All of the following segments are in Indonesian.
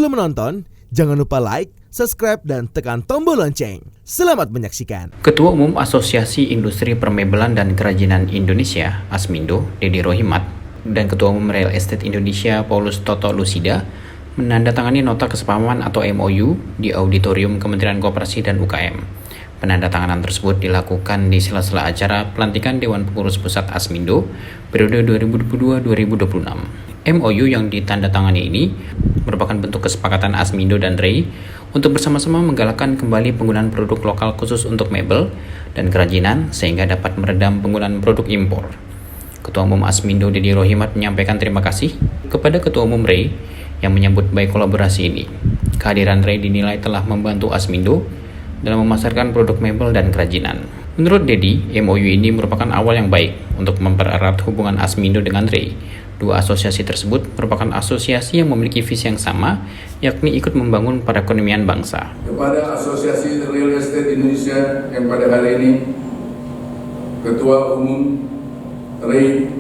Sebelum menonton, jangan lupa like, subscribe, dan tekan tombol lonceng. Selamat menyaksikan. Ketua Umum Asosiasi Industri Permebelan dan Kerajinan Indonesia, Asmindo, Dedi Rohimat, dan Ketua Umum Real Estate Indonesia, Paulus Toto Lusida, menandatangani nota kesepahaman atau MOU di Auditorium Kementerian Koperasi dan UKM. Penandatanganan tersebut dilakukan di sela-sela acara pelantikan Dewan Pengurus Pusat Asmindo periode 2022-2026. MOU yang ditandatangani ini merupakan bentuk kesepakatan Asmindo dan REI untuk bersama-sama menggalakkan kembali penggunaan produk lokal khusus untuk mebel dan kerajinan sehingga dapat meredam penggunaan produk impor. Ketua Umum Asmindo Dedi Rohimat menyampaikan terima kasih kepada Ketua Umum REI yang menyambut baik kolaborasi ini. Kehadiran REI dinilai telah membantu Asmindo dalam memasarkan produk mebel dan kerajinan. Menurut Dedi, MOU ini merupakan awal yang baik untuk mempererat hubungan Asmindo dengan REI. Dua asosiasi tersebut merupakan asosiasi yang memiliki visi yang sama, yakni ikut membangun perekonomian bangsa. Kepada Asosiasi Real Estate Indonesia yang pada hari ini, Ketua Umum REI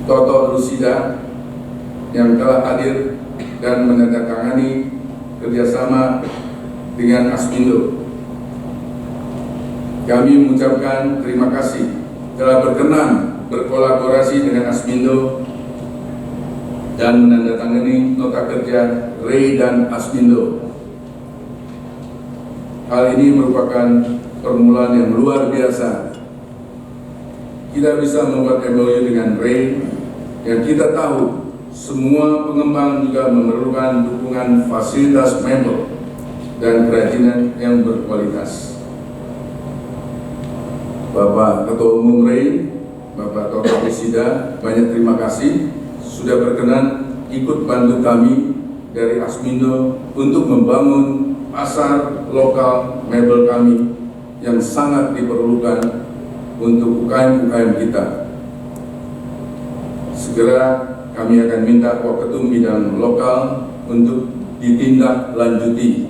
Toto Lusida yang telah hadir dan menandatangani kerjasama dengan Asmindo. Kami mengucapkan terima kasih telah berkenan berkolaborasi dengan Asmindo dan menandatangani nota kerja REI dan Asmindo. Hal ini merupakan permulaan yang luar biasa. Kita bisa membuat MOU dengan REI yang kita tahu semua pengembang juga memerlukan dukungan fasilitas mebel dan kerajinan yang berkualitas. Bapak Ketua Umum REI, Bapak Toto Lusida, banyak terima kasih sudah berkenan ikut bantu kami dari Asmindo untuk membangun pasar lokal mebel kami yang sangat diperlukan untuk UKM-UKM kita. Segera kami akan minta Waketum bidang lokal untuk ditindaklanjuti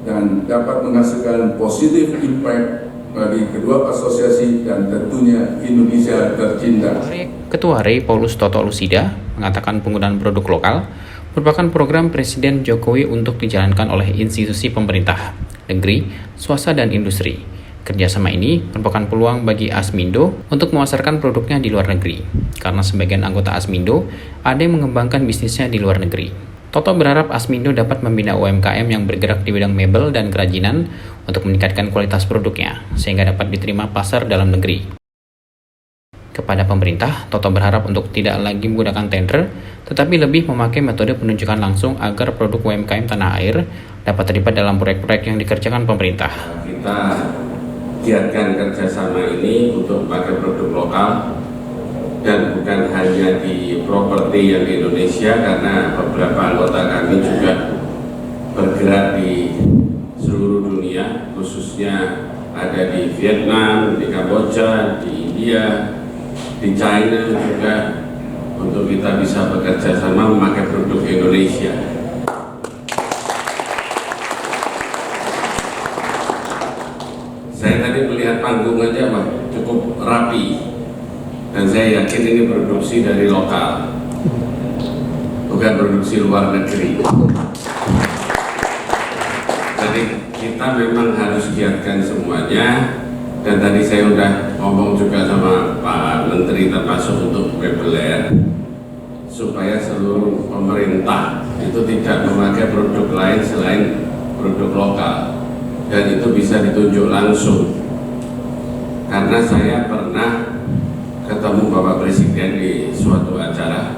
dan dapat menghasilkan positif impact bagi kedua asosiasi dan tentunya Indonesia tercinta. Ketua REI Paulus Toto Lusida mengatakan penggunaan produk lokal merupakan program Presiden Jokowi untuk dijalankan oleh institusi pemerintah, negeri, swasta, dan industri. Kerjasama ini merupakan peluang bagi Asmindo untuk memasarkan produknya di luar negeri, karena sebagian anggota Asmindo ada yang mengembangkan bisnisnya di luar negeri. Toto berharap Asmindo dapat membina UMKM yang bergerak di bidang mebel dan kerajinan untuk meningkatkan kualitas produknya, sehingga dapat diterima pasar dalam negeri. Kepada pemerintah, Toto berharap untuk tidak lagi menggunakan tender, tetapi lebih memakai metode penunjukan langsung agar produk UMKM tanah air dapat terlibat dalam proyek-proyek yang dikerjakan pemerintah. Kita giatkan kerjasama ini untuk pakai produk lokal dan bukan hanya di properti yang di Indonesia, karena beberapa anggota kami juga bergerak di seluruh dunia, khususnya ada di Vietnam, di Kamboja, di India, di China juga, untuk kita bisa bekerja sama memakai produk Indonesia. Saya tadi melihat panggung aja Pak, cukup rapi. Dan saya yakin ini produksi dari lokal, bukan produksi luar negeri. Jadi kita memang harus giatkan semuanya. Dan tadi saya udah ngomong juga sama Pak Menteri termasuk untuk mebeler, supaya seluruh pemerintah itu tidak memakai produk lain selain produk lokal, dan itu bisa ditunjuk langsung. Karena saya pernah ketemu Bapak Presiden di suatu acara,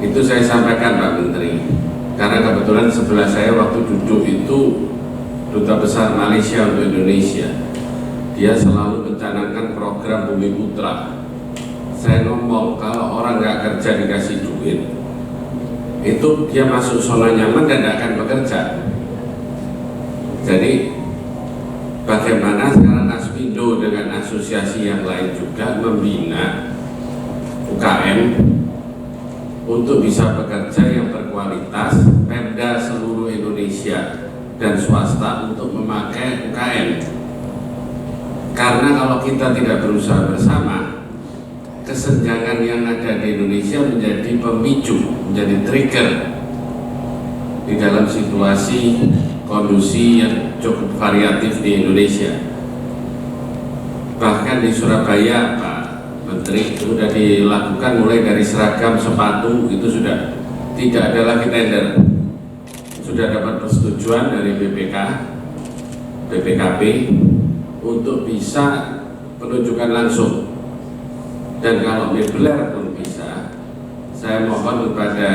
itu saya sampaikan Pak Menteri, karena kebetulan sebelah saya waktu duduk itu Duta Besar Malaysia untuk Indonesia. Dia selalu mencanangkan program Bumi Putra. Saya ngomong, kalau orang nggak kerja dikasih duit, itu dia masuk zona nyaman dan tidak akan bekerja. Jadi bagaimana sekarang Asmindo dengan asosiasi yang lain juga membina UKM untuk bisa bekerja yang berkualitas, Pemda seluruh Indonesia dan swasta untuk memakai UKM. Karena kalau kita tidak berusaha bersama, kesenjangan yang ada di Indonesia menjadi pemicu, menjadi trigger di dalam situasi kondisi yang cukup variatif di Indonesia. Bahkan di Surabaya, Pak Menteri, sudah dilakukan mulai dari seragam, sepatu, itu sudah tidak ada lagi tender. Sudah dapat persetujuan dari BPKP untuk bisa penunjukan langsung. Dan kalau mebler pun bisa, saya mohon kepada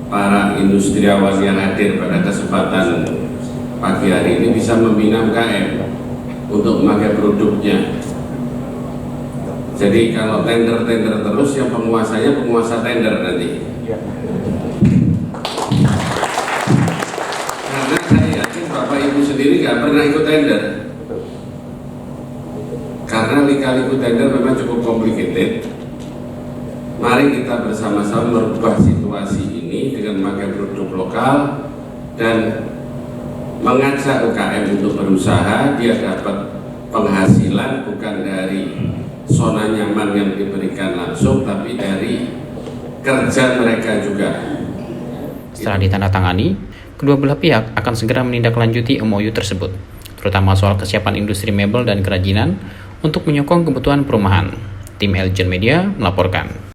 para industriawan yang hadir pada kesempatan pagi hari ini bisa membina UKM untuk memakai produknya. Jadi kalau tender terus, yang penguasanya penguasa tender nanti. Karena saya yakin Bapak Ibu sendiri nggak pernah ikut tender. Karena lika-liku tender memang cukup complicated. Mari kita bersama-sama merubah situasi ini dengan memakai produk lokal dan mengajak UKM untuk berusaha. Dia dapat penghasilan bukan dari zona nyaman yang diberikan langsung, tapi dari kerja mereka juga. Setelah ditandatangani, kedua belah pihak akan segera menindaklanjuti MOU tersebut, terutama soal kesiapan industri mebel dan kerajinan untuk menyokong kebutuhan perumahan. Tim Elgen Media melaporkan.